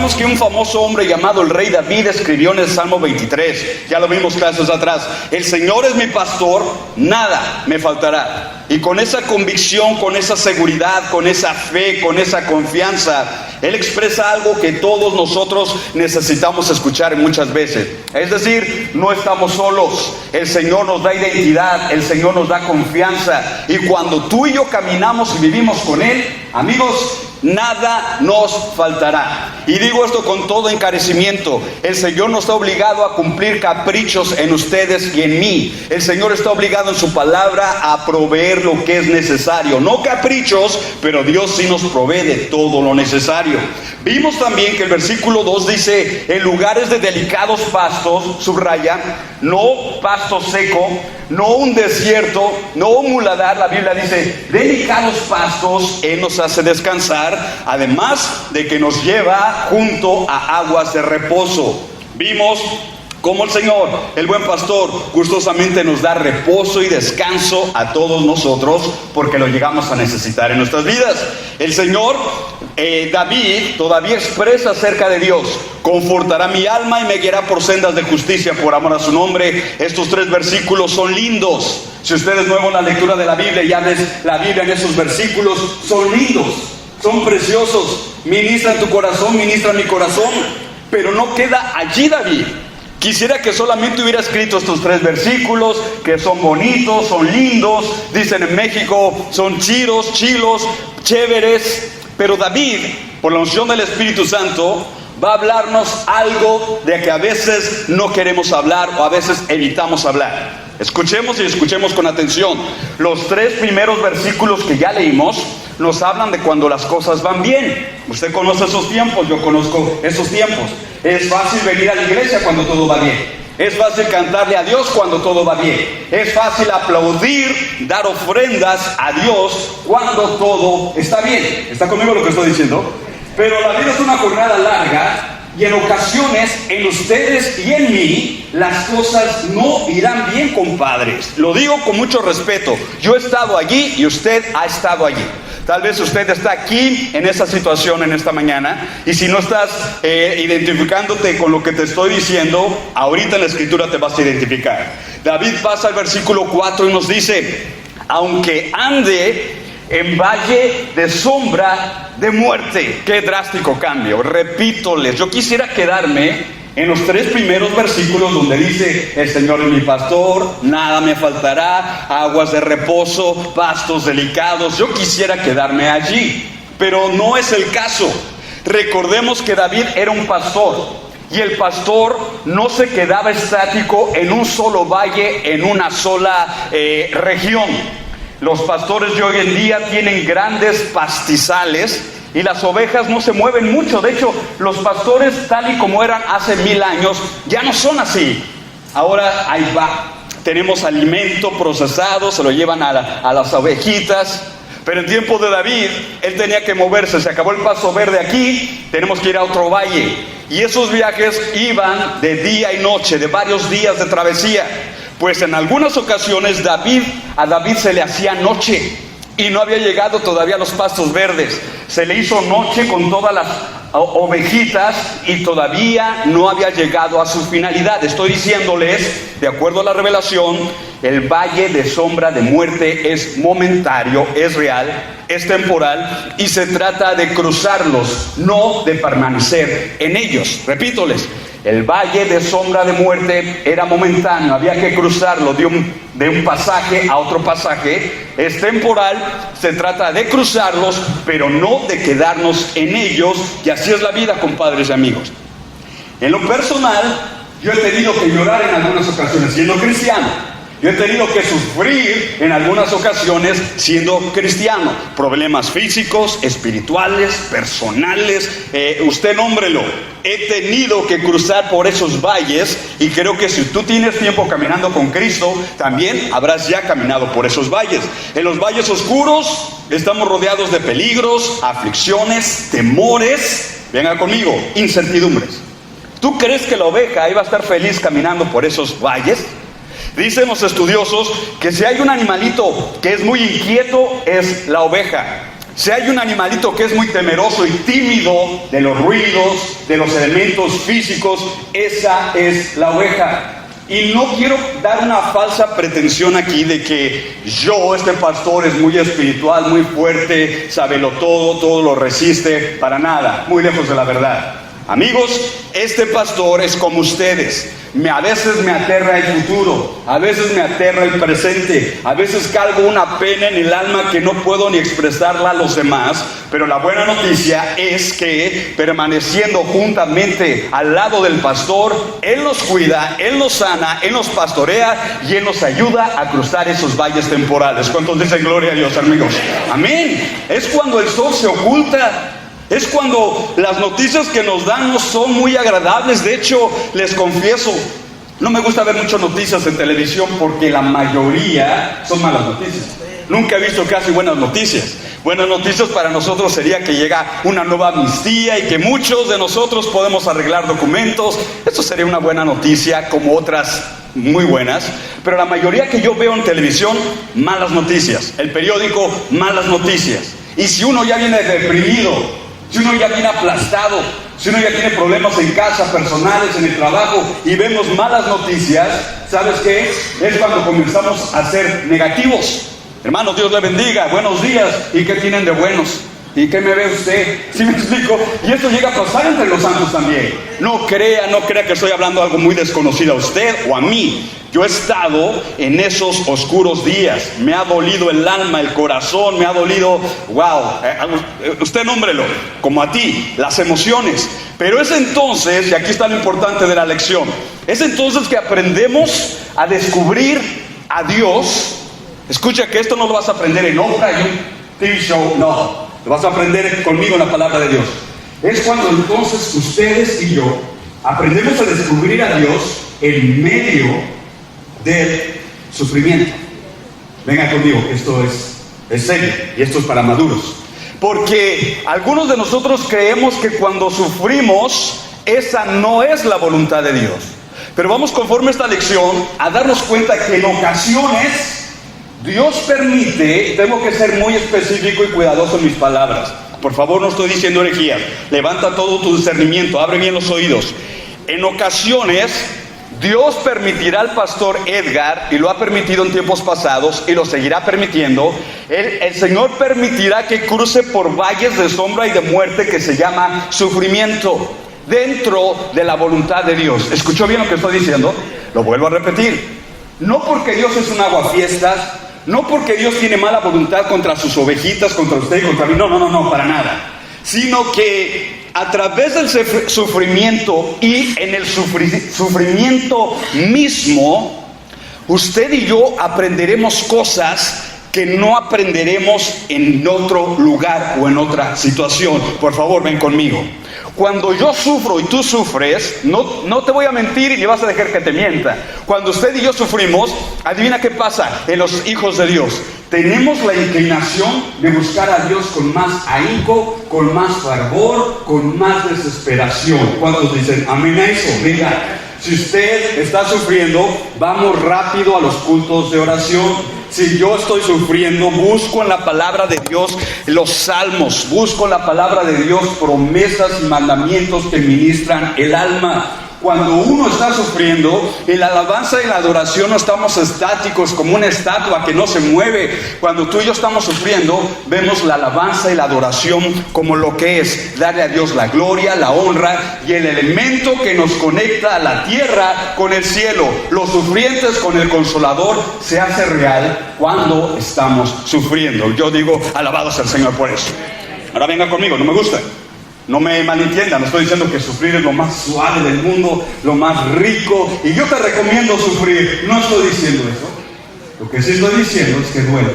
Recordemos que un famoso hombre llamado el rey David escribió en el Salmo 23, ya lo vimos clases atrás: el Señor es mi pastor, nada me faltará. Y con esa convicción, con esa seguridad, con esa fe, con esa confianza, él expresa algo que todos nosotros necesitamos escuchar muchas veces. Es decir, no estamos solos. El Señor nos da identidad, el Señor nos da confianza. Y cuando tú y yo caminamos y vivimos con Él, amigos, nada nos faltará. Y digo esto con todo encarecimiento: el Señor no está obligado a cumplir caprichos en ustedes y en mí. El Señor está obligado en su palabra a proveer lo que es necesario. No caprichos, pero Dios sí nos provee de todo lo necesario. Vimos también que el versículo 2 dice: en lugares de delicados pastos, subraya, no pasto seco, no un desierto, no un muladar. La Biblia dice delicados pastos. Él nos hace descansar, además de que nos lleva junto a aguas de reposo. Vimos cómo el Señor, el buen pastor, gustosamente nos da reposo y descanso a todos nosotros, porque lo llegamos a necesitar en nuestras vidas. El Señor, David, todavía expresa acerca de Dios: confortará mi alma y me guiará por sendas de justicia por amor a su nombre. Estos 3 versículos son lindos. Si usted es nuevo en la lectura de la Biblia, ya ves la Biblia en esos versículos, son lindos, son preciosos, ministran tu corazón, ministran mi corazón. Pero no queda allí David. Quisiera que solamente hubiera escrito estos 3 versículos, que son bonitos, son lindos, dicen en México, son chilos, chéveres. Pero David, por la unción del Espíritu Santo, va a hablarnos algo de que a veces no queremos hablar o a veces evitamos hablar. Escuchemos y escuchemos con atención. Los 3 primeros versículos que ya leímos nos hablan de cuando las cosas van bien. Usted conoce esos tiempos, yo conozco esos tiempos. Es fácil venir a la iglesia cuando todo va bien. Es fácil cantarle a Dios cuando todo va bien. Es fácil aplaudir, dar ofrendas a Dios cuando todo está bien. ¿Está conmigo lo que estoy diciendo? Pero la vida es una jornada larga, y en ocasiones, en ustedes y en mí, las cosas no irán bien, compadres. Lo digo con mucho respeto. Yo he estado allí y usted ha estado allí. Tal vez usted está aquí en esa situación en esta mañana, y si no estás identificándote con lo que te estoy diciendo, ahorita en la Escritura te vas a identificar. David pasa al versículo 4 y nos dice: aunque ande en valle de sombra de muerte. Qué drástico cambio. Repítoles, yo quisiera quedarme en los 3 primeros versículos donde dice: el Señor es mi pastor, nada me faltará, aguas de reposo, pastos delicados. Yo quisiera quedarme allí, pero no es el caso. Recordemos que David era un pastor, y el pastor no se quedaba estático en un solo valle, en una sola región. Los pastores de hoy en día tienen grandes pastizales y las ovejas no se mueven mucho. De hecho, los pastores, tal y como eran hace 1000 años, ya no son así. Ahora ahí va, tenemos alimento procesado, se lo llevan a las ovejitas. Pero en tiempo de David, él tenía que moverse. Se acabó el pasto verde aquí, tenemos que ir a otro valle. Y esos viajes iban de día y noche, de varios días de travesía. Pues en algunas ocasiones a David se le hacía noche y no había llegado todavía a los pastos verdes. Se le hizo noche con todas las ovejitas y todavía no había llegado a su finalidad. Estoy diciéndoles, de acuerdo a la revelación, el valle de sombra de muerte es momentario, es real, es temporal, y se trata de cruzarlos, no de permanecer en ellos. Repítoles: el valle de sombra de muerte era momentáneo, había que cruzarlo de un pasaje a otro pasaje. Es temporal, se trata de cruzarlos, pero no de quedarnos en ellos. Y así es la vida, compadres y amigos. En lo personal, yo he tenido que llorar en algunas ocasiones siendo cristiano. Yo he tenido que sufrir en algunas ocasiones siendo cristiano. Problemas físicos, espirituales, personales, usted nómbrelo. He tenido que cruzar por esos valles, y creo que si tú tienes tiempo caminando con Cristo, también habrás ya caminado por esos valles. En los valles oscuros estamos rodeados de peligros, aflicciones, temores. Venga conmigo, incertidumbres. ¿Tú crees que la oveja iba a estar feliz caminando por esos valles? Dicen los estudiosos que si hay un animalito que es muy inquieto, es la oveja. Si hay un animalito que es muy temeroso y tímido de los ruidos, de los elementos físicos, esa es la oveja. Y no quiero dar una falsa pretensión aquí de que este pastor es muy espiritual, muy fuerte, sábelo todo lo resiste, para nada, muy lejos de la verdad. Amigos, este pastor es como ustedes. A veces me aterra el futuro, a veces me aterra el presente, a veces cargo una pena en el alma que no puedo ni expresarla a los demás, pero la buena noticia es que permaneciendo juntamente al lado del pastor, Él nos cuida, Él nos sana, Él nos pastorea y Él nos ayuda a cruzar esos valles temporales. ¿Cuántos dicen gloria a Dios, amigos? Amén. Es cuando el sol se oculta. Es cuando las noticias que nos dan no son muy agradables. De hecho, les confieso, no me gusta ver muchas noticias en televisión porque la mayoría son malas noticias. Nunca he visto casi buenas noticias. Buenas noticias para nosotros sería que llega una nueva amnistía y que muchos de nosotros podemos arreglar documentos. Eso sería una buena noticia, como otras muy buenas. Pero la mayoría que yo veo en televisión, malas noticias. El periódico, malas noticias. Y si uno ya viene deprimido, si uno ya viene aplastado, si uno ya tiene problemas en casa, personales, en el trabajo, y vemos malas noticias, ¿sabes qué? Es cuando comenzamos a ser negativos. Hermanos, Dios le bendiga, buenos días. ¿Y qué tienen de buenos? ¿Y qué me ve usted? ¿Sí me explico? Y esto llega a pasar entre los santos también. No crea que estoy hablando algo muy desconocido a usted o a mí. Yo he estado en esos oscuros días. Me ha dolido el alma, el corazón, me ha dolido, usted nómbrelo, como a ti, las emociones. Pero es entonces, y aquí está lo importante de la lección, es entonces que aprendemos a descubrir a Dios. Escucha que esto no lo vas a aprender en Oprah, en un TV show, no. Lo vas a aprender conmigo en la palabra de Dios. Es cuando entonces ustedes y yo aprendemos a descubrir a Dios en medio del sufrimiento. Venga conmigo, esto es serio y esto es para maduros. Porque algunos de nosotros creemos que cuando sufrimos, esa no es la voluntad de Dios. Pero vamos conforme a esta lección a darnos cuenta que en ocasiones Dios permite, tengo que ser muy específico y cuidadoso en mis palabras. Por favor, no estoy diciendo herejías. Levanta todo tu discernimiento, abre bien los oídos. En ocasiones, Dios permitirá al pastor Edgar, y lo ha permitido en tiempos pasados, y lo seguirá permitiendo. El Señor permitirá que cruce por valles de sombra y de muerte que se llama sufrimiento, dentro de la voluntad de Dios. ¿Escuchó bien lo que estoy diciendo? Lo vuelvo a repetir. No porque Dios es un aguafiestas, no porque Dios tiene mala voluntad contra sus ovejitas, contra usted y contra mí, no, para nada. Sino que a través del sufrimiento y en el sufrimiento mismo, usted y yo aprenderemos cosas que no aprenderemos en otro lugar o en otra situación. Por favor, ven conmigo. Cuando yo sufro y tú sufres, no te voy a mentir y vas a dejar que te mienta. Cuando usted y yo sufrimos, adivina qué pasa en los hijos de Dios. Tenemos la inclinación de buscar a Dios con más ahínco, con más fervor, con más desesperación. ¿Cuántos dicen amén a eso? Mira, si usted está sufriendo, vamos rápido a los cultos de oración. Si yo estoy sufriendo, busco en la palabra de Dios los salmos, busco en la palabra de Dios promesas y mandamientos que ministran el alma. Cuando uno está sufriendo, en la alabanza y la adoración no estamos estáticos como una estatua que no se mueve. Cuando tú y yo estamos sufriendo, vemos la alabanza y la adoración como lo que es darle a Dios la gloria, la honra y el elemento que nos conecta a la tierra con el cielo. Los sufrientes con el Consolador se hace real cuando estamos sufriendo. Yo digo, alabado sea el Señor por eso. Ahora venga conmigo, no me gusta. No me malentiendan, no estoy diciendo que sufrir es lo más suave del mundo, lo más rico, y yo te recomiendo sufrir. No estoy diciendo eso. Lo que sí estoy diciendo es que duele.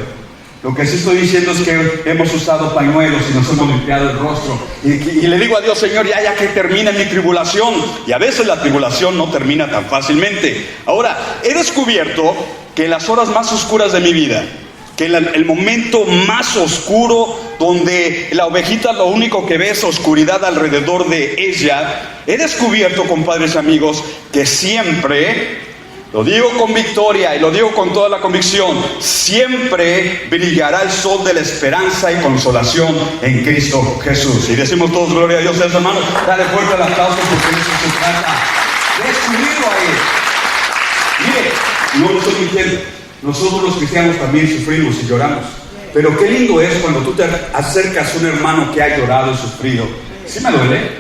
Lo que sí estoy diciendo es que hemos usado pañuelos y nos hemos limpiado el rostro. Y le digo a Dios, Señor, ya que termine mi tribulación. Y a veces la tribulación no termina tan fácilmente. Ahora, he descubierto que en las horas más oscuras de mi vida, que el momento más oscuro, donde la ovejita lo único que ve es oscuridad alrededor de ella, he descubierto, compadres y amigos, que siempre lo digo con victoria y lo digo con toda la convicción, siempre brillará el sol de la esperanza y consolación en Cristo Jesús. Y decimos todos gloria a Dios, hermano. Dale fuerte el aplauso porque eso se trata de subirlo a Él. Mire, no lo estoy mintiendo. Nosotros los cristianos también sufrimos y lloramos. Pero qué lindo es cuando tú te acercas a un hermano que ha llorado y sufrido. Sí me duele,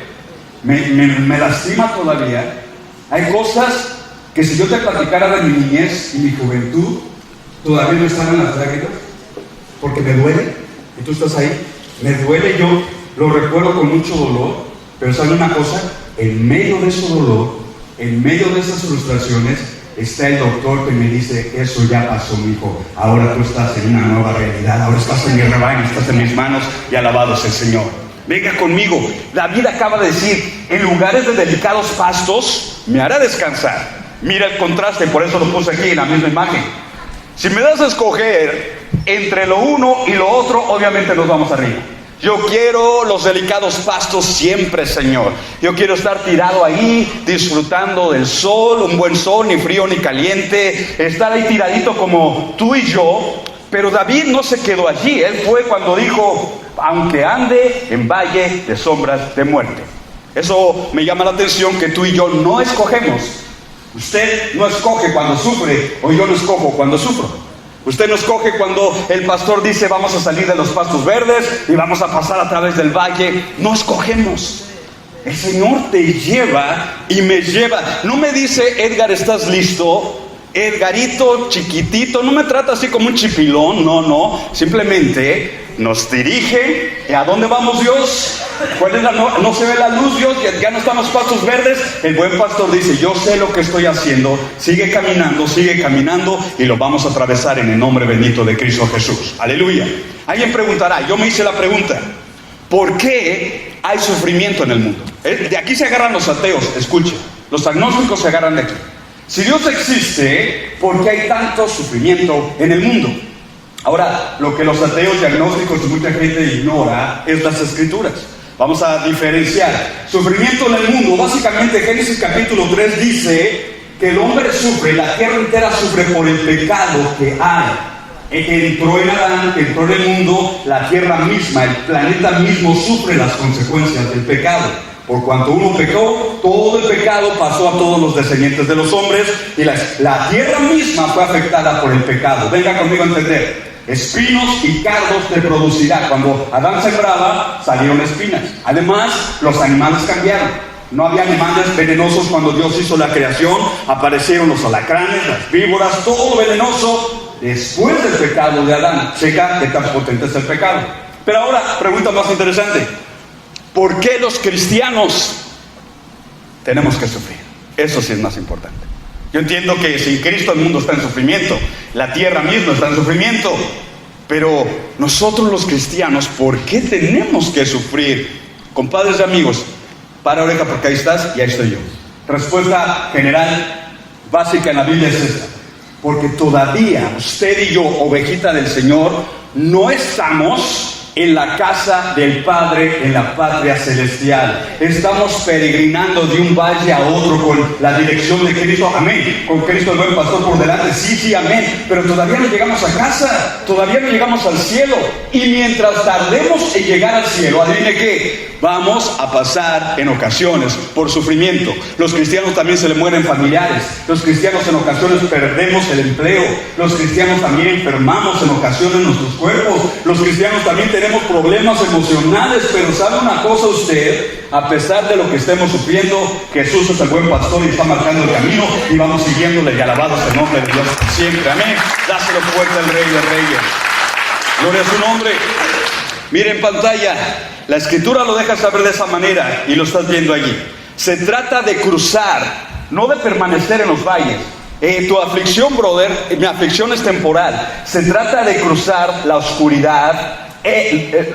me lastima todavía. Hay cosas que si yo te platicara de mi niñez y mi juventud, todavía no están en las lágrimas, porque me duele, y tú estás ahí, me duele, yo lo recuerdo con mucho dolor, pero ¿sabe una cosa? En medio de ese dolor, en medio de esas frustraciones, está el doctor que me dice, eso ya pasó, mijo, ahora tú estás en una nueva realidad, ahora estás en mi rebaño, estás en mis manos, y alabado sea el Señor. Venga conmigo, David acaba de decir, en lugares de delicados pastos, me hará descansar. Mira el contraste, por eso lo puse aquí en la misma imagen. Si me das a escoger entre lo uno y lo otro, obviamente nos vamos arriba. Yo quiero los delicados pastos siempre, Señor. Yo quiero estar tirado ahí, disfrutando del sol, un buen sol, ni frío ni caliente, estar ahí tiradito como tú y yo. Pero David no se quedó allí. Él fue cuando dijo, aunque ande en valle de sombras de muerte. Eso me llama la atención, que tú y yo no escogemos. Usted no escoge cuando sufre, o yo no escojo cuando sufro. Usted no escoge cuando el pastor dice vamos a salir de los pastos verdes y vamos a pasar a través del valle. No escogemos. El Señor te lleva y me lleva. No me dice, Edgar, ¿estás listo? Edgarito, chiquitito, no me trata así como un chipilón, no. Simplemente nos dirige. ¿A dónde vamos, Dios? ¿Cuál es no se ve la luz, Dios? Ya no estamos pastos verdes. El buen pastor dice, yo sé lo que estoy haciendo. Sigue caminando y lo vamos a atravesar en el nombre bendito de Cristo Jesús. Aleluya. Alguien preguntará, yo me hice la pregunta, ¿por qué hay sufrimiento en el mundo? De aquí se agarran los ateos, escuchen. Los agnósticos se agarran de aquí. Si Dios existe, ¿por qué hay tanto sufrimiento en el mundo? Ahora, lo que los ateos y agnósticos y mucha gente ignora es las Escrituras. Vamos a diferenciar. Sufrimiento en el mundo. Básicamente, Génesis capítulo 3 dice que el hombre sufre, la tierra entera sufre por el pecado que hay. Entró en Adán, entró en el mundo, la tierra misma, el planeta mismo sufre las consecuencias del pecado. Por cuanto uno pecó, todo el pecado pasó a todos los descendientes de los hombres y la tierra misma fue afectada por el pecado. Venga conmigo a entender. Espinos y cardos te producirá. Cuando Adán sembraba, salieron espinas. Además, los animales cambiaron. No había animales venenosos cuando Dios hizo la creación. Aparecieron los alacranes, las víboras, todo venenoso después del pecado de Adán. Checa qué tan potente es el pecado. Pero ahora, pregunta más interesante. ¿Por qué los cristianos tenemos que sufrir? Eso sí es más importante. Yo entiendo que sin Cristo el mundo está en sufrimiento, la tierra misma está en sufrimiento, pero nosotros los cristianos, ¿por qué tenemos que sufrir? Compadres y amigos, para oreja porque ahí estás y ahí estoy yo. Respuesta general, básica en la Biblia es esta. Porque todavía usted y yo, ovejita del Señor, no estamos en la casa del Padre, en la patria celestial. Estamos peregrinando de un valle a otro con la dirección de Cristo, amén, con Cristo el buen pastor por delante, sí, amén, pero todavía no llegamos a casa, todavía no llegamos al cielo, y mientras tardemos en llegar al cielo, adivine qué, vamos a pasar en ocasiones por sufrimiento. Los cristianos también se le mueren familiares, los cristianos en ocasiones perdemos el empleo, los cristianos también enfermamos en ocasiones nuestros cuerpos, los cristianos también tenemos problemas emocionales, pero ¿sabe una cosa usted? A pesar de lo que estemos sufriendo, Jesús es el buen pastor y está marcando el camino y vamos siguiéndole, y alabado sea el nombre de Dios siempre, amén. Dáselo fuerte al Rey de Reyes, gloria a su nombre. Mire en pantalla, la Escritura lo deja saber de esa manera y lo estás viendo allí. Se trata de cruzar, no de permanecer en los valles. Tu aflicción, brother, mi aflicción es temporal. Se trata de cruzar la oscuridad,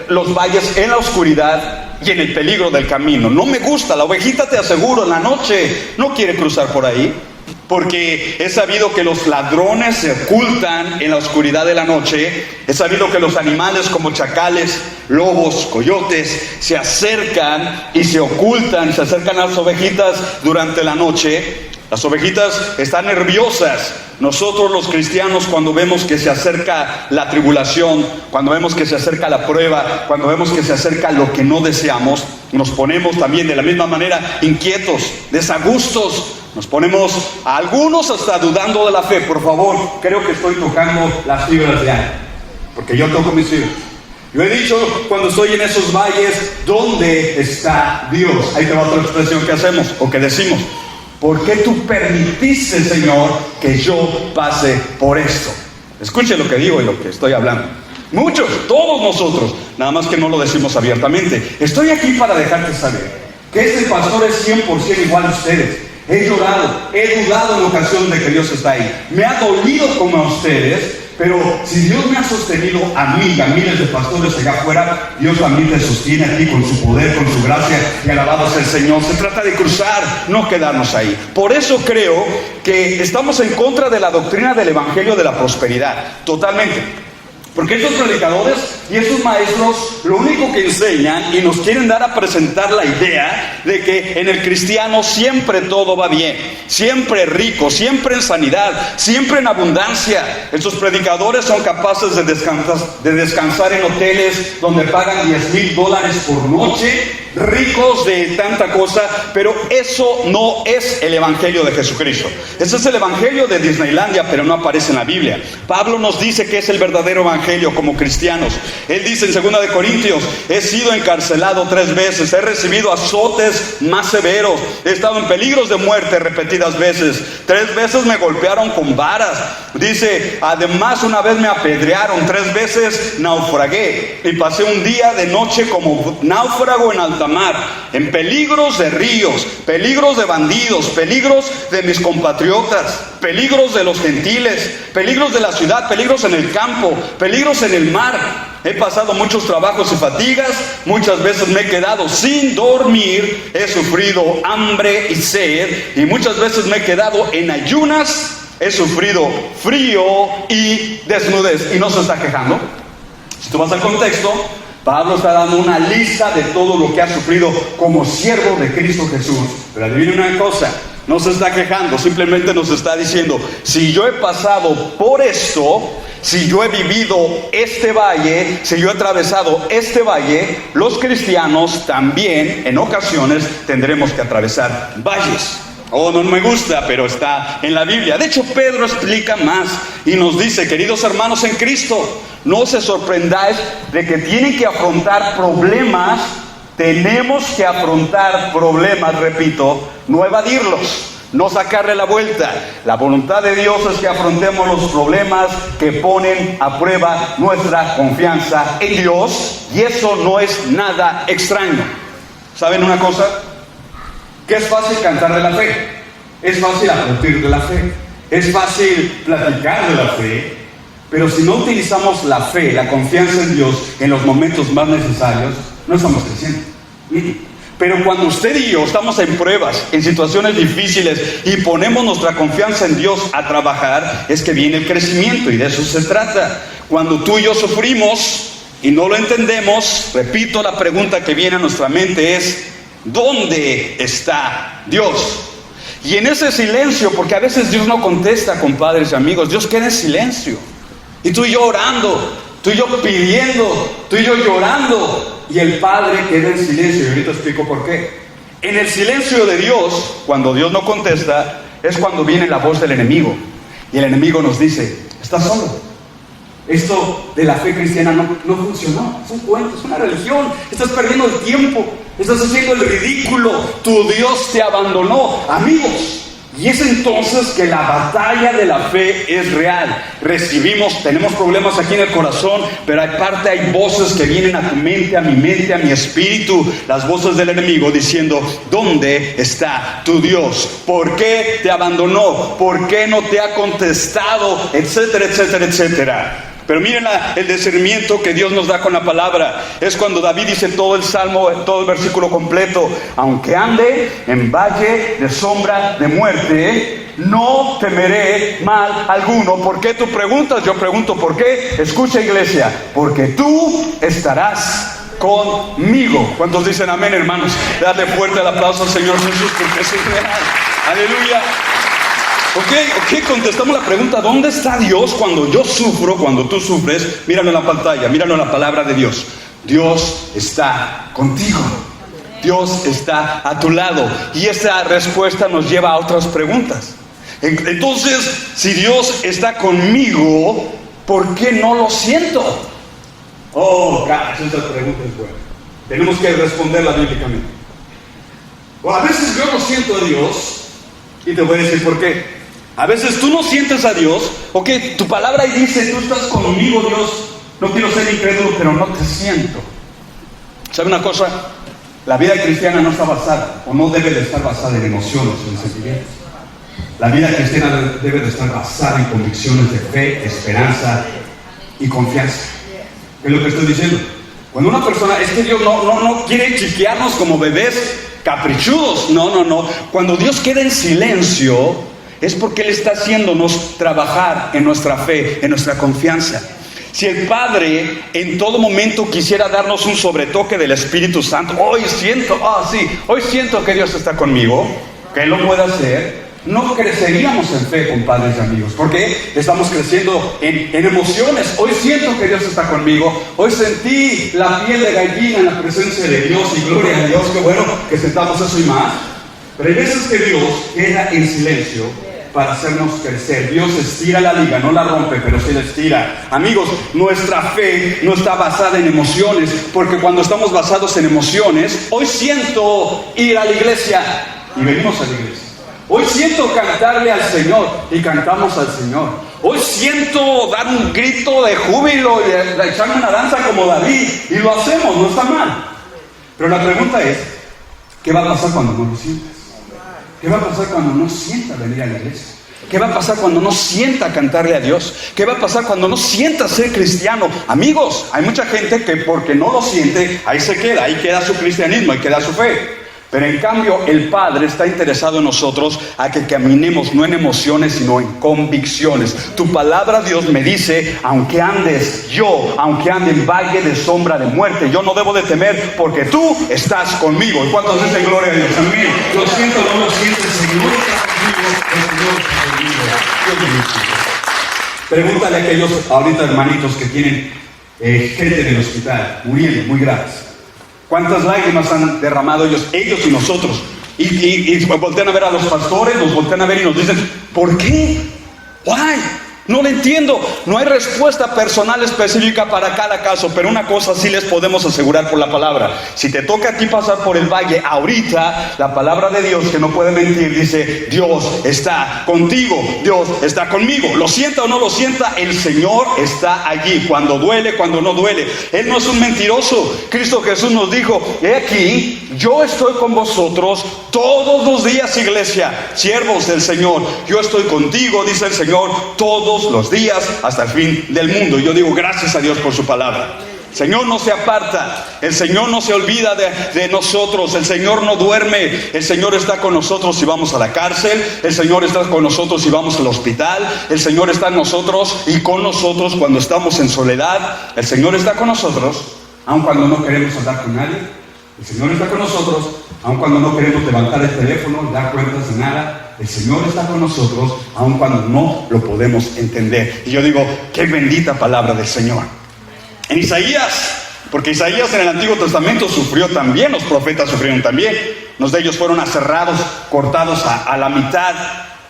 los valles en la oscuridad y en el peligro del camino. No me gusta, la ovejita, te aseguro, en la noche no quiere cruzar por ahí, porque he sabido que los ladrones se ocultan en la oscuridad de la noche. He sabido que los animales como chacales, lobos, coyotes se acercan y se ocultan, se acercan a las ovejitas durante la noche. Las ovejitas están nerviosas. Nosotros los cristianos, cuando vemos que se acerca la tribulación, cuando vemos que se acerca la prueba, cuando vemos que se acerca lo que no deseamos, nos ponemos también de la misma manera inquietos, desagustos. Nos ponemos a algunos hasta dudando de la fe. Por favor, creo que estoy tocando las fibras de alguien, porque yo toco mis fibras. Yo he dicho cuando estoy en esos valles, ¿dónde está Dios? Ahí te va otra expresión que hacemos o que decimos. ¿Por qué tú permitiste, Señor, que yo pase por esto? Escuche lo que digo y lo que estoy hablando. Muchos, todos nosotros, nada más que no lo decimos abiertamente. Estoy aquí para dejarte saber que este pastor es 100% igual a ustedes. He llorado, he dudado en ocasión de que Dios está ahí. Me ha dolido como a ustedes, pero si Dios me ha sostenido a mí y a miles de pastores allá afuera, Dios también te sostiene a ti con su poder, con su gracia, y alabado sea el Señor. Se trata de cruzar, no quedarnos ahí. Por eso creo que estamos en contra de la doctrina del Evangelio de la prosperidad, totalmente. Porque estos predicadores y estos maestros lo único que enseñan y nos quieren dar a presentar la idea de que en el cristiano siempre todo va bien, siempre rico, siempre en sanidad, siempre en abundancia. Estos predicadores son capaces de descansar en hoteles donde pagan $10,000 por noche, ricos de tanta cosa, pero eso no es el Evangelio de Jesucristo. Ese es el Evangelio de Disneylandia, pero no aparece en la Biblia. Pablo nos dice que es el verdadero Evangelio como cristianos. Él dice en 2 de Corintios, he sido encarcelado 3 veces, he recibido azotes más severos, he estado en peligros de muerte repetidas veces, 3 veces me golpearon con varas. Dice, además una vez me apedrearon, 3 veces naufragué y pasé un día de noche como náufrago en alta mar, en peligros de ríos, peligros de bandidos, peligros de mis compatriotas, peligros de los gentiles, peligros de la ciudad, peligros en el campo, peligros en el mar. He pasado muchos trabajos y fatigas, muchas veces me he quedado sin dormir, he sufrido hambre y sed, y muchas veces me he quedado en ayunas, he sufrido frío y desnudez. Y no se está quejando. Si tú vas al contexto, Pablo está dando una lista de todo lo que ha sufrido como siervo de Cristo Jesús. Pero adivine una cosa, no se está quejando, simplemente nos está diciendo, si yo he pasado por esto, si yo he vivido este valle, si yo he atravesado este valle, los cristianos también en ocasiones tendremos que atravesar valles. Oh, no me gusta, pero está en la Biblia. De hecho, Pedro explica más y nos dice, queridos hermanos en Cristo, no se sorprendáis de que tienen que afrontar problemas. Tenemos que afrontar problemas, repito, no evadirlos, no sacarle la vuelta. La voluntad de Dios es que afrontemos los problemas que ponen a prueba nuestra confianza en Dios, y eso no es nada extraño. ¿Saben una cosa? Que es fácil cantar de la fe, es fácil aplaudir de la fe, es fácil platicar de la fe, pero si no utilizamos la fe, la confianza en Dios en los momentos más necesarios, no estamos creciendo. Pero cuando usted y yo estamos en pruebas, en situaciones difíciles y ponemos nuestra confianza en Dios a trabajar, es que viene el crecimiento, y de eso se trata. Cuando tú y yo sufrimos y no lo entendemos, repito, la pregunta que viene a nuestra mente es, ¿dónde está Dios? Y en ese silencio, porque a veces Dios no contesta, compadres y amigos, Dios queda en silencio. Y tú y yo orando, tú y yo pidiendo, tú y yo llorando, y el Padre queda en silencio. Y ahorita explico por qué. En el silencio de Dios, cuando Dios no contesta, es cuando viene la voz del enemigo. Y el enemigo nos dice, estás solo. Esto de la fe cristiana no funcionó. Es un cuento, es una religión. Estás perdiendo el tiempo. Estás haciendo el ridículo. Tu Dios te abandonó. Amigos, y es entonces que la batalla de la fe es real. Tenemos problemas aquí en el corazón, pero hay voces que vienen a tu mente, a mi espíritu, las voces del enemigo diciendo, ¿dónde está tu Dios? ¿Por qué te abandonó? ¿Por qué no te ha contestado? Etcétera, etcétera, etcétera. Pero miren el discernimiento que Dios nos da con la palabra. Es cuando David dice todo el salmo, todo el versículo completo. Aunque ande en valle de sombra de muerte, no temeré mal alguno. ¿Por qué tú preguntas? Yo pregunto ¿por qué? Escucha, iglesia, porque tú estarás conmigo. ¿Cuántos dicen amén, hermanos? Darle fuerte el aplauso al Señor Jesús, porque eso es real. Aleluya. Ok, contestamos la pregunta, ¿dónde está Dios cuando yo sufro, cuando tú sufres? Míralo en la pantalla, míralo en la palabra de Dios. Dios está contigo. Dios está a tu lado. Y esa respuesta nos lleva a otras preguntas. Entonces, si Dios está conmigo, ¿por qué no lo siento? Esa pregunta es buena. Tenemos que responderla bíblicamente. A veces yo no siento a Dios, y te voy a decir por qué. A veces tú no sientes a Dios, tu palabra ahí dice, tú estás conmigo, Dios. No quiero ser incrédulo, pero no te siento. ¿Sabe una cosa? La vida cristiana no está basada, o no debe de estar basada en emociones, en sentimientos. La vida cristiana debe de estar basada en convicciones de fe, esperanza y confianza. Es lo que estoy diciendo. Cuando una persona, es que Dios no quiere chiquearnos como bebés caprichudos. No. Cuando Dios queda en silencio, es porque Él está haciéndonos trabajar en nuestra fe, en nuestra confianza. Si el Padre en todo momento quisiera darnos un sobretoque del Espíritu Santo, hoy siento que Dios está conmigo, que Él lo puede hacer, no creceríamos en fe, compadres y amigos, porque estamos creciendo en emociones. Hoy siento que Dios está conmigo, hoy sentí la piel de gallina en la presencia de Dios, y gloria a Dios, qué bueno que sentamos eso y más. Pero hay veces que Dios queda en silencio para hacernos crecer. Dios estira la liga, no la rompe, pero sí la estira. Amigos, nuestra fe no está basada en emociones, porque cuando estamos basados en emociones, hoy siento ir a la iglesia y venimos a la iglesia. Hoy siento cantarle al Señor y cantamos al Señor. Hoy siento dar un grito de júbilo y echarme una danza como David, y lo hacemos, no está mal. Pero la pregunta es, ¿qué va a pasar cuando no lo sientas? ¿Qué va a pasar cuando no sienta venir a la iglesia? ¿Qué va a pasar cuando no sienta cantarle a Dios? ¿Qué va a pasar cuando no sienta ser cristiano? Amigos, hay mucha gente que porque no lo siente, ahí se queda, ahí queda su cristianismo, ahí queda su fe. Pero en cambio el Padre está interesado en nosotros a que caminemos no en emociones sino en convicciones. Tu palabra, Dios, me dice, aunque ande en valle de sombra de muerte, yo no debo de temer porque tú estás conmigo. ¿Y cuántos dicen gloria a Dios? Amén. Lo siento, no lo siento, el Señor está conmigo, el Señor está conmigo. Dios mío. Pregúntale a aquellos ahorita hermanitos que tienen gente en el hospital muriendo muy graves. ¿Cuántas lágrimas han derramado ellos y nosotros? Y voltean a ver a los pastores, nos voltean a ver y nos dicen, ¿por qué? ¿Why? No lo entiendo. No hay respuesta personal específica para cada caso, pero una cosa sí les podemos asegurar por la palabra. Si te toca a ti pasar por el valle ahorita, la palabra de Dios, que no puede mentir, dice, Dios está contigo, Dios está conmigo. Lo sienta o no lo sienta, el Señor está allí. Cuando duele, cuando no duele. Él no es un mentiroso. Cristo Jesús nos dijo, he aquí, yo estoy con vosotros todos los días, iglesia, siervos del Señor. Yo estoy contigo, dice el Señor, todos los días hasta el fin del mundo. Yo digo gracias a Dios por su palabra. El Señor no se aparta, el Señor no se olvida de nosotros, el Señor no duerme, el Señor está con nosotros si vamos a la cárcel, el Señor está con nosotros si vamos al hospital, el Señor está en nosotros y con nosotros cuando estamos en soledad, el Señor está con nosotros aun cuando no queremos hablar con nadie, el Señor está con nosotros aun cuando no queremos levantar el teléfono y dar cuentas de nada. El Señor está con nosotros aun cuando no lo podemos entender. Y yo digo, qué bendita palabra del Señor. En Isaías, porque Isaías en el Antiguo Testamento sufrió también, los profetas sufrieron también. Unos de ellos fueron aserrados, cortados a la mitad.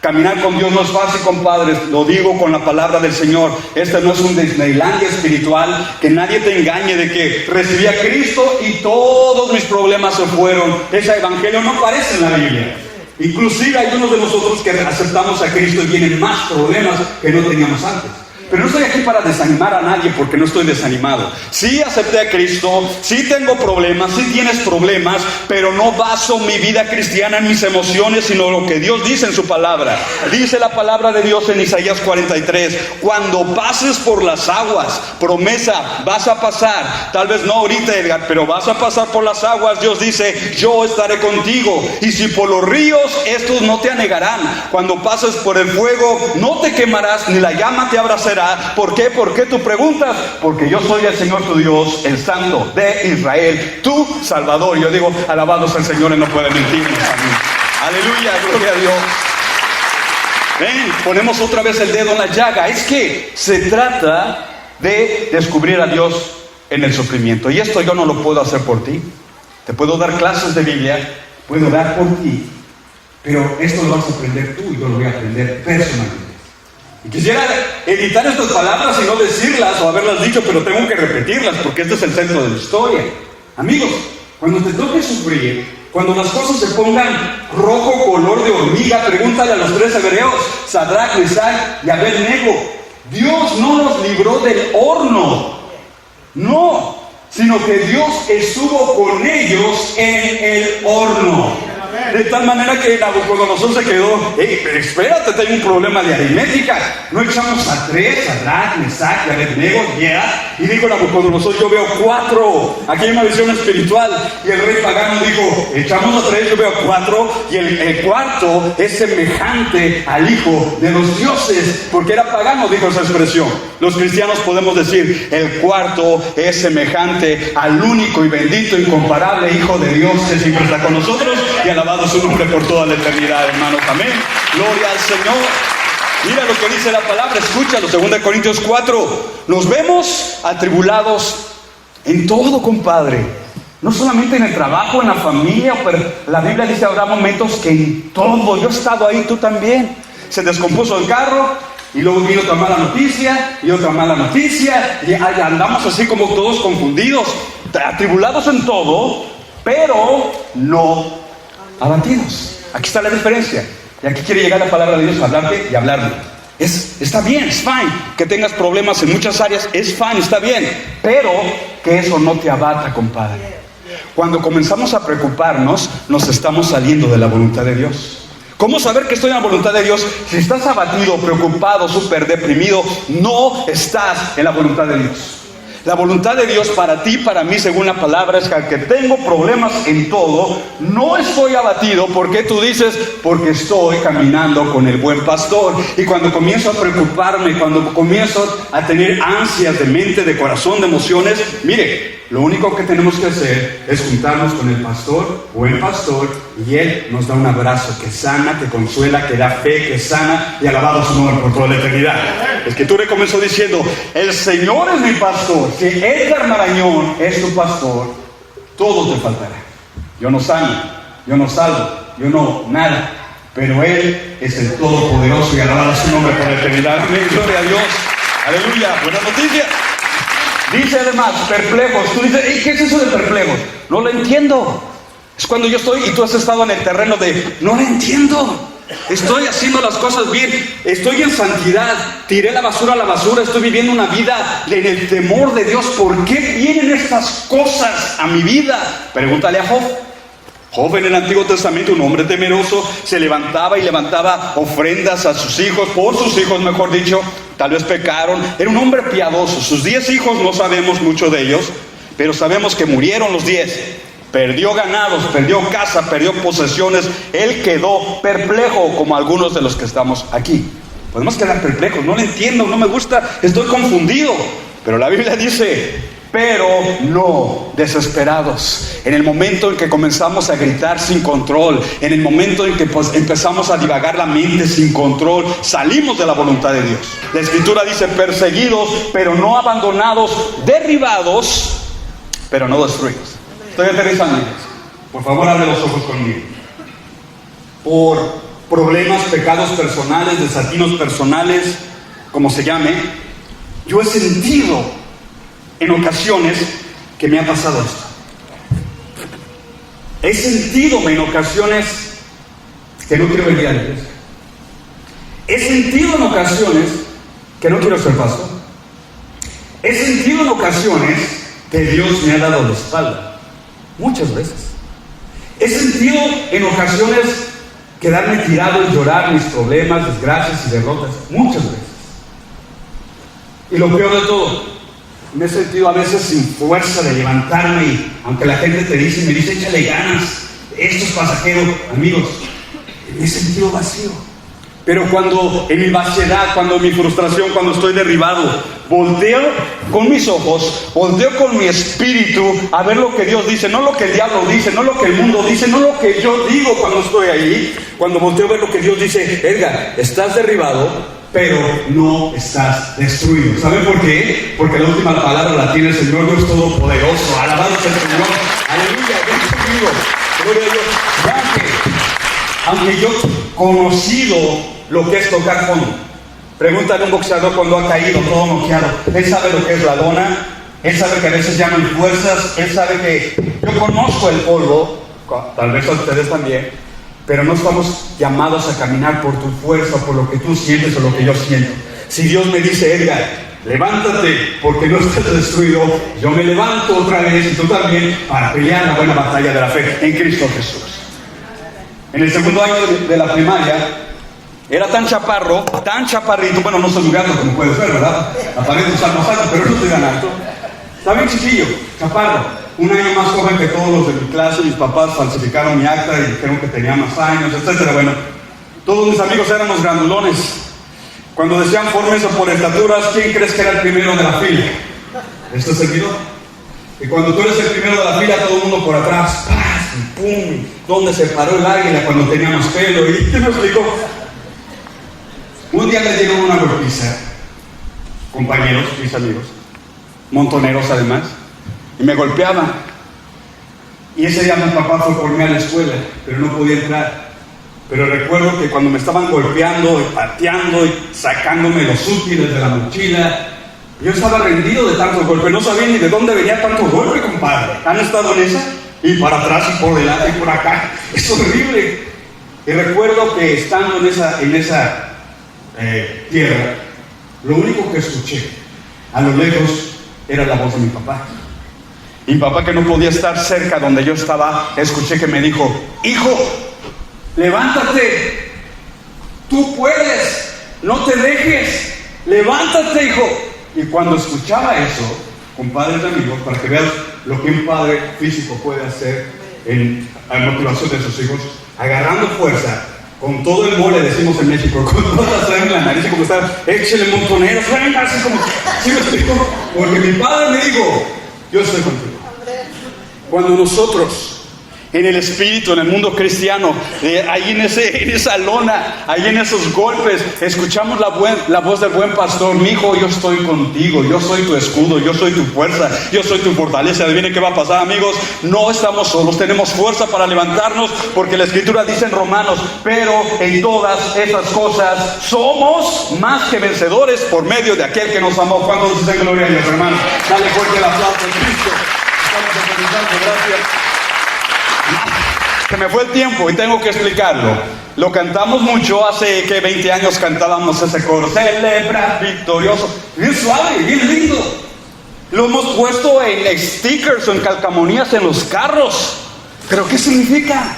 Caminar con Dios no es fácil, compadres, lo digo con la palabra del Señor. Este no es un Disneylandia espiritual, que nadie te engañe de que recibí a Cristo y todos mis problemas se fueron. Ese evangelio no aparece en la Biblia. Inclusive hay unos de nosotros que aceptamos a Cristo y vienen más problemas que no teníamos antes. Pero no estoy aquí para desanimar a nadie, porque no estoy desanimado. Sí acepté a Cristo, sí tengo problemas, sí tienes problemas, pero no baso mi vida cristiana en mis emociones, sino lo que Dios dice en su palabra. Dice la palabra de Dios en Isaías 43, cuando pases por las aguas, promesa, vas a pasar, tal vez no ahorita, Edgar, pero vas a pasar por las aguas. Dios dice, yo estaré contigo, y si por los ríos, estos no te anegarán. Cuando pases por el fuego, no te quemarás, ni la llama te abrazará. ¿Por qué? ¿Por qué tú preguntas? Porque yo soy el Señor tu Dios, el Santo de Israel, tu Salvador. Yo digo, alabados al Señor, y no puede mentirnos a mí. Aleluya, gloria a Dios. Ven, ponemos otra vez el dedo en la llaga. Es que se trata de descubrir a Dios en el sufrimiento. Y esto yo no lo puedo hacer por ti. Te puedo dar clases de Biblia, puedo dar por ti, pero esto lo vas a aprender tú y yo lo voy a aprender personalmente. Y quisiera editar estas palabras y no decirlas o haberlas dicho, pero tengo que repetirlas porque este es el centro de la historia. Amigos, cuando te toque sufrir, cuando las cosas se pongan rojo color de hormiga, pregúntale a los 3 hebreos, Sadrach, Mesach y Abednego. Dios no nos libró del horno, no, sino que Dios estuvo con ellos en el horno. De tal manera que Nabucodonosor se quedó, espérate, tengo un problema de aritmética. No echamos a 3, Sadrach, Mesach y Abednego, y dijo Nabucodonosor, yo veo 4. Aquí hay una visión espiritual. Y el rey pagano dijo, echamos a 3, yo veo 4. Y el cuarto es semejante al hijo de los dioses, porque era pagano, dijo esa expresión. Los cristianos podemos decir, el cuarto es semejante al único y bendito, incomparable Hijo de Dios que siempre está con nosotros, y alabado su nombre por toda la eternidad, hermanos. Amén. Gloria al Señor. Mira lo que dice la palabra, escúchalo, 2 Corintios 4. Nos vemos atribulados en todo, compadre. No solamente en el trabajo, en la familia, pero la Biblia dice habrá momentos que en todo. Yo he estado ahí, tú también. Se descompuso el carro y luego vino otra mala noticia y otra mala noticia y andamos así como todos confundidos, atribulados en todo, pero no abatidos. Aquí está la diferencia. Y aquí quiere llegar la palabra de Dios a hablarte y hablarle. Está bien, es fine. Que tengas problemas en muchas áreas, es fine, está bien. Pero que eso no te abata, compadre. Cuando comenzamos a preocuparnos, nos estamos saliendo de la voluntad de Dios. ¿Cómo saber que estoy en la voluntad de Dios? Si estás abatido, preocupado, súper deprimido, no estás en la voluntad de Dios. La voluntad de Dios para ti, para mí, según la palabra, es que aunque tengo problemas en todo, no estoy abatido. ¿Por qué tú dices? Porque estoy caminando con el buen pastor. Y cuando comienzo a preocuparme, cuando comienzo a tener ansias de mente, de corazón, de emociones, mire, lo único que tenemos que hacer es juntarnos con el pastor, buen pastor, y él nos da un abrazo que sana, que consuela, que da fe, que sana, y alabado su nombre por toda la eternidad. La Escritura comenzó diciendo, el Señor es mi pastor. Si Edgar Marañón es tu pastor, todo te faltará. Yo no sano, yo no salvo, yo no nada, pero Él es el Todopoderoso y alabado su nombre por la eternidad. Amén, gloria a Dios. Aleluya, buenas noticias. Dice además, perplejos. Tú dices, ¿qué es eso de perplejos? No lo entiendo. Es cuando yo estoy y tú has estado en el terreno de, no lo entiendo. Estoy haciendo las cosas bien, estoy en santidad, tiré la basura a la basura, estoy viviendo una vida en el temor de Dios. ¿Por qué vienen estas cosas a mi vida? Pregúntale a Job. Job en el Antiguo Testamento, un hombre temeroso, se levantaba y levantaba ofrendas a sus hijos, por sus hijos mejor dicho, tal vez pecaron. Era un hombre piadoso. Sus 10 hijos no sabemos mucho de ellos, pero sabemos que murieron los 10. Perdió ganados, perdió casa, perdió posesiones. Él quedó perplejo, como algunos de los que estamos aquí. Podemos quedar perplejos, no lo entiendo, no me gusta, estoy confundido. Pero la Biblia dice, pero no desesperados. En el momento en que comenzamos a gritar sin control, en el momento en que empezamos a divagar la mente sin control, salimos de la voluntad de Dios. La Escritura dice, perseguidos, pero no abandonados, derribados, pero no destruidos. Estoy aterrizando. Por favor, abre los ojos conmigo. Por problemas, pecados personales, desatinos personales, como se llame, yo he sentido en ocasiones que me ha pasado esto. He sentido en ocasiones que no quiero venir a la iglesia. He sentido en ocasiones que no quiero ser pastor. He sentido en ocasiones que Dios me ha dado la espalda. Muchas veces. He sentido en ocasiones quedarme tirado y llorar mis problemas, desgracias y derrotas. Muchas veces. Y lo peor de todo, me he sentido a veces sin fuerza de levantarme y aunque la gente me dice, échale ganas, esto es pasajero. Amigos, me he sentido vacío. Pero cuando en mi vaciedad, cuando en mi frustración, cuando estoy derribado, volteo con mis ojos, volteo con mi espíritu a ver lo que Dios dice, no lo que el diablo dice, no lo que el mundo dice, no lo que yo digo cuando estoy ahí. Cuando volteo a ver lo que Dios dice, Edgar, estás derribado, pero no estás destruido. ¿Saben por qué? Porque la última palabra la tiene el Señor Dios Todopoderoso. Alabado sea el Señor. Aleluya. Ven conmigo. Gloria a Dios. Aunque yo he conocido lo que es tocar fondo. Pregúntale a un boxeador cuando ha caído todo noqueado. Él sabe lo que es la lona. Él sabe que a veces ya no hay fuerzas. Él sabe que yo conozco el polvo. Tal vez a ustedes también. Pero no estamos llamados a caminar por tu fuerza, por lo que tú sientes o lo que yo siento. Si Dios me dice, Edgar, levántate porque no estás destruido, yo me levanto otra vez y tú también para pelear la buena batalla de la fe en Cristo Jesús. En el segundo año de la primaria, era tan chaparrito, bueno, no soy muy alto como puedes ver, ¿verdad? Aparento estar más alto, pero no estoy tan alto. Está bien chiquillo, chaparro. Un año más joven que todos los de mi clase. Mis papás falsificaron mi acta y dijeron que tenía más años, etc. Bueno, todos mis amigos éramos grandulones. Cuando decían fórmense por estaturas, ¿quién crees que era el primero de la fila? ¿Este servidor? Y cuando tú eres el primero de la fila, todo el mundo por atrás, ¡paz! Y ¡pum! ¿Dónde se paró el águila cuando tenía más pelo? ¿Y qué me explicó? Un día me dieron una golpiza, compañeros, mis amigos, montoneros además, y me golpeaban. Y ese día mi papá fue por mí a la escuela, pero no podía entrar. Pero recuerdo que cuando me estaban golpeando y pateando y sacándome los útiles de la mochila, yo estaba rendido de tantos golpes, no sabía ni de dónde venía tanto golpe, compadre. ¿Han estado en esa? Y para atrás y por delante y por acá. Es horrible. Y recuerdo que estando en esa tierra, lo único que escuché a lo lejos era la voz de mi papá. Y mi papá, que no podía estar cerca donde yo estaba, escuché que me dijo, hijo, levántate, tú puedes, no te dejes, levántate, hijo. Y cuando escuchaba eso, compadres y amigos, para que veas lo que un padre físico puede hacer en la motivación de sus hijos, agarrando fuerza, con todo el mole, decimos en México, con toda la sangre en la nariz, como está, échele montoneros, venga, así como, ¿sí me explico? Porque mi padre me dijo, yo estoy contigo. Cuando nosotros, en el espíritu, en el mundo cristiano, ahí en esa lona, ahí en esos golpes, escuchamos la voz del buen pastor, mi hijo, yo estoy contigo, yo soy tu escudo, yo soy tu fuerza, yo soy tu fortaleza. ¿Adivinen qué va a pasar, amigos? No estamos solos, tenemos fuerza para levantarnos, porque la Escritura dice en Romanos, pero en todas esas cosas somos más que vencedores por medio de aquel que nos amó. ¿Cuántos dicen gloria a Dios, hermanos? Dale fuerte el aplauso a Cristo. Gracias. Se me fue el tiempo y tengo que explicarlo. Lo cantamos mucho, hace que 20 años cantábamos ese coro, celebra victorioso, bien suave, bien lindo. Lo hemos puesto en stickers o en calcamonías en los carros. Pero ¿qué significa?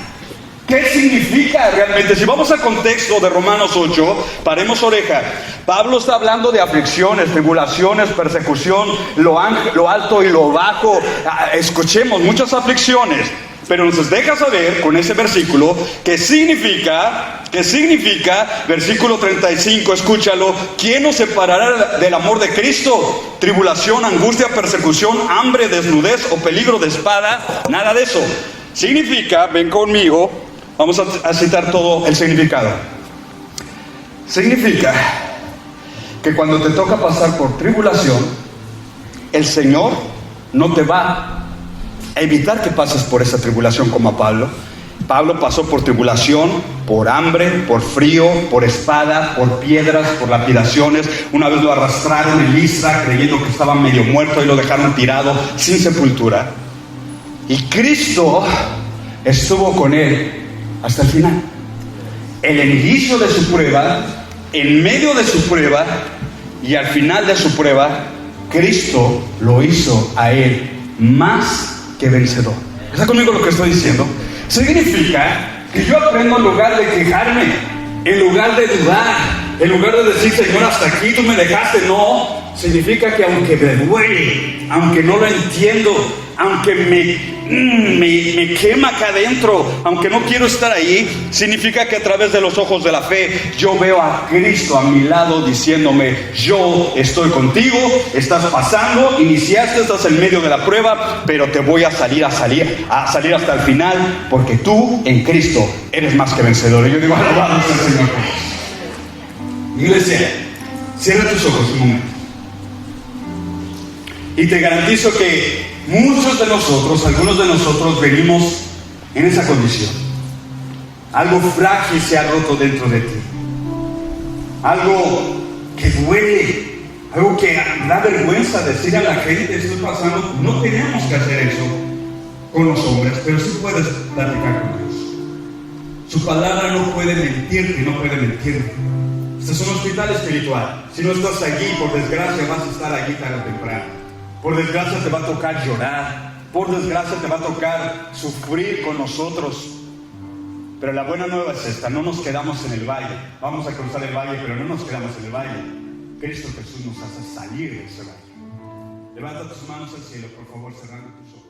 ¿Qué significa realmente? Si vamos al contexto de Romanos 8, paremos oreja. Pablo está hablando de aflicciones, tribulaciones, persecución, lo alto y lo bajo. Escuchemos, muchas aflicciones. Pero nos deja saber con ese versículo qué significa, versículo 35, escúchalo, ¿quién nos separará del amor de Cristo? Tribulación, angustia, persecución, hambre, desnudez o peligro de espada, nada de eso. Significa, ven conmigo, vamos a citar todo el significado. Significa que cuando te toca pasar por tribulación, el Señor no te va a evitar que pases por esa tribulación como a Pablo. Pablo pasó por tribulación, por hambre, por frío, por espada, por piedras, por lapidaciones. Una vez lo arrastraron en Listra creyendo que estaba medio muerto y lo dejaron tirado sin sepultura. Y Cristo estuvo con él hasta el final. En el inicio de su prueba, en medio de su prueba y al final de su prueba, Cristo lo hizo a él más que vencedor. ¿Está conmigo lo que estoy diciendo? Significa que yo aprendo en lugar de quejarme, en lugar de dudar, en lugar de decir, Señor, hasta aquí tú me dejaste. No, significa que aunque me duele, aunque no lo entiendo, aunque me quema acá adentro, aunque no quiero estar ahí, significa que a través de los ojos de la fe yo veo a Cristo a mi lado diciéndome: yo estoy contigo, estás pasando, iniciaste, estás en medio de la prueba, pero te voy a salir hasta el final, porque tú en Cristo eres más que vencedor. Y yo digo: alabado sea el Señor. Iglesia, cierra tus ojos un momento. Y te garantizo que muchos de nosotros, algunos de nosotros, venimos en esa condición. Algo frágil se ha roto dentro de ti. Algo que duele. Algo que da vergüenza decir a la gente: estoy pasando. No tenemos que hacer eso con los hombres, pero sí puedes platicar con Dios. Su palabra no puede mentirte, no puede mentirte. Este es un hospital espiritual. Si no estás allí, por desgracia vas a estar allí tarde o temprano. Por desgracia te va a tocar llorar. Por desgracia te va a tocar sufrir con nosotros. Pero la buena nueva es esta: no nos quedamos en el valle. Vamos a cruzar el valle, pero no nos quedamos en el valle. Cristo Jesús nos hace salir de ese valle. Levanta tus manos al cielo, por favor, cerrando tus ojos.